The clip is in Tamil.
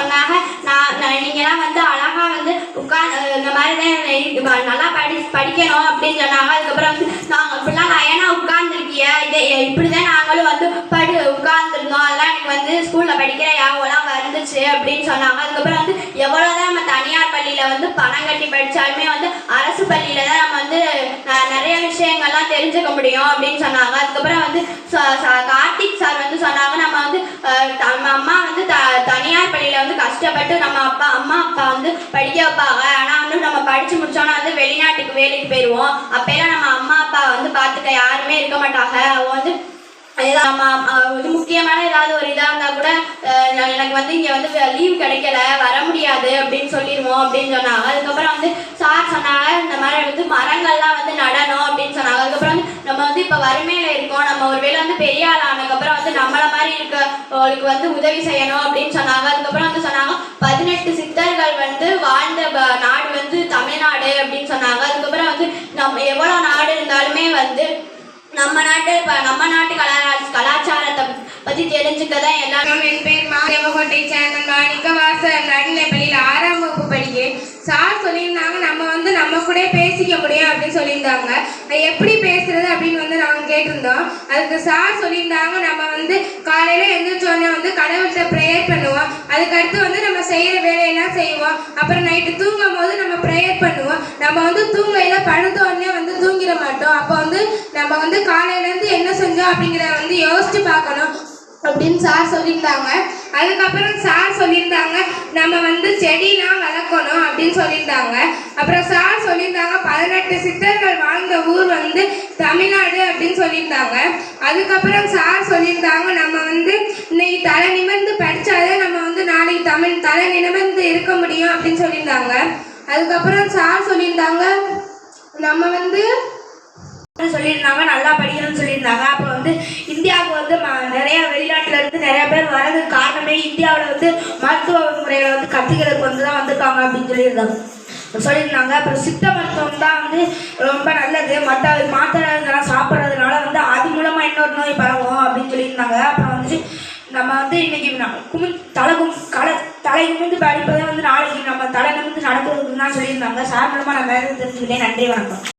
சொன்னாங்க, நீங்கள்லாம் வந்து அழகாக வந்து இந்த மாதிரி தான் நல்லா படிக்கணும் அப்படின்னு சொன்னாங்க. அதுக்கப்புறம் வந்து நாங்கள் இப்படிலாம் நான் ஏன்னா உட்கார்ந்துருக்கிய இப்படி தான் நாங்களும் வந்து உட்கார்ந்துருந்தோம், அதெல்லாம் எனக்கு வந்து ஸ்கூலில் படிக்கிற யாவெல்லாம் வந்துச்சு அப்படின்னு சொன்னாங்க. அதுக்கப்புறம் வந்து எவ்வளோதான் நம்ம தனியார் பள்ளியில் வந்து பணம் கட்டி படித்தாலுமே வந்து அரசு பள்ளியில் தான் நம்ம வந்து நிறைய விஷயங்கள்லாம் தெரிஞ்சுக்க முடியும் அப்படின்னு சொன்னாங்க. அதுக்கப்புறம் வந்து கார்த்திக் சார் வந்து சொன்னாங்க, நம்ம வந்து நம்ம அம்மா வந்து தனியார் பள்ளியில் வந்து கஷ்டப்பட்டு நம்ம அம்மா அப்பா வந்து படிக்க வைப்பாங்க. ஆனால் வந்து நம்ம படித்து முடிச்சோன்னா வந்து வெளிநாட்டுக்கு வேலைக்கு போயிடுவோம். அப்போலாம் நம்ம அம்மா அப்பா வந்து பார்த்துக்க யாருமே இருக்க மாட்டாங்க. அவங்க வந்து இது முக்கியமான ஏதாவது ஒரு இதாக இருந்தால் கூட எனக்கு வந்து இங்கே வந்து லீவ் கிடைக்கல, வர முடியாது அப்படின்னு சொல்லிடுவோம் அப்படின்னு சொன்னாங்க. அதுக்கப்புறம் வந்து சார் சொன்னாங்க, இந்த மாதிரி வந்து மரங்கள்லாம் வந்து நடணும் அப்படின்னு சொன்னாங்க. அதுக்கப்புறம் வந்து நம்ம வந்து இப்போ வறுமையில் இருக்கோம், நம்ம ஒரு வேளை வந்து பெரிய ஆள் ஆனதுக்கப்புறம் வந்து நம்மளை மாதிரி இருக்கவங்களுக்கு வந்து உதவி செய்யணும் அப்படின்னு சொன்னாங்க. அதுக்கப்புறம் வந்து சொன்னாங்க, 18 சித்தர்கள் வந்து வாழ்ந்த நாடு வந்து தமிழ்நாடு அப்படின்னு சொன்னாங்க. அதுக்கப்புறம் வந்து நம்ம எவ்வளோ நாடு இருந்தாலுமே வந்து நம்ம நாட்டு கலாச்சாரத்தை பற்றி தெரிஞ்சுக்க தான் எல்லாரும். என் பேர் மாதேவகோட்டை சேர்ந்த மாணிக்க வாசகர் நடுநிலைப்பள்ளியில் 6ஆம் வகுப்பு படிக்கிறேன். சார் சொல்லியிருந்தாங்க, நம்ம வந்து நம்ம கூட பேசிக்க முடியும் அப்படின்னு சொல்லியிருந்தாங்க. எப்படி பேசுறது அப்படின்னு வந்து நாங்கள் கேட்டிருந்தோம். அதுக்கு சார் சொல்லியிருந்தாங்க, நம்ம வந்து காலையில் எழுந்திரிச்சோடனே வந்து கடவுள்கிட்ட ப்ரேயர் பண்ணுவோம். அதுக்கடுத்து வந்து நம்ம செய்கிற வேலையெல்லாம் செய்வோம். அப்புறம் நைட்டு தூங்கும் போது நம்ம ப்ரேயர் பண்ணுவோம். நம்ம வந்து தூங்கையில் படுத்த உடனே வந்து தூங்கிட மாட்டோம். அப்போ வந்து நம்ம வந்து காலையிலேருந்து என்ன செஞ்சோம் அப்படிங்கிறத வந்து யோசிச்சு பார்க்கணும் அப்படின்னு சார் சொல்லியிருந்தாங்க. அதுக்கப்புறம் சார் சொல்லியிருந்தாங்க, நம்ம வந்து செடிலாம் வளர்க்கணும் அப்படின்னு சொல்லியிருந்தாங்க. அப்புறம் சார் சொல்லியிருந்தாங்க, 18 சித்தர்கள் வாழ்ந்த ஊர் வந்து தமிழ்நாடு அப்படின்னு சொல்லியிருந்தாங்க. அதுக்கப்புறம் சார் சொல்லியிருந்தாங்க, நம்ம வந்து இன்னைக்கு தலை நிமிர்ந்து படித்தாலே நம்ம வந்து நாளைக்கு தலை நிமிர்ந்து இருக்க முடியும் அப்படின்னு சொல்லியிருந்தாங்க. அதுக்கப்புறம் சார் சொல்லியிருந்தாங்க, நம்ம வந்து சொல்லியிருந்தாங்க நல்லா படிக்கணும்னு சொல்லியிருந்தாங்க. அப்புறம் வந்து இந்தியாவுக்கு வந்து நிறைய வெளிநாட்டில் இருந்து நிறைய பேர் வர்றதுக்கு காரணமே இந்தியாவில் வந்து மருத்துவ முறைகளை வந்து கற்றுக்கிறதுக்கு வந்து தான் வந்திருக்காங்க அப்படின்னு சொல்லியிருந்தாங்க. அப்புறம் சித்த மருத்துவம் தான் வந்து ரொம்ப நல்லது, மாத்திரை இதெல்லாம் சாப்பிட்றதுனால வந்து அது மூலமாக இன்னொரு நோய் பரவும் அப்படின்னு சொல்லியிருந்தாங்க. அப்புறம் வந்து நம்ம வந்து இன்னைக்கு தலை நிமிர்ந்து படிப்பதை வந்து நாளைக்கு நம்ம தலை நிமிர்ந்து நடக்கிறதுக்கு தான் சொல்லியிருந்தாங்க. சார் மூலமாக நான் தெரிஞ்சுக்கிட்டேன். நன்றி, வணக்கம்.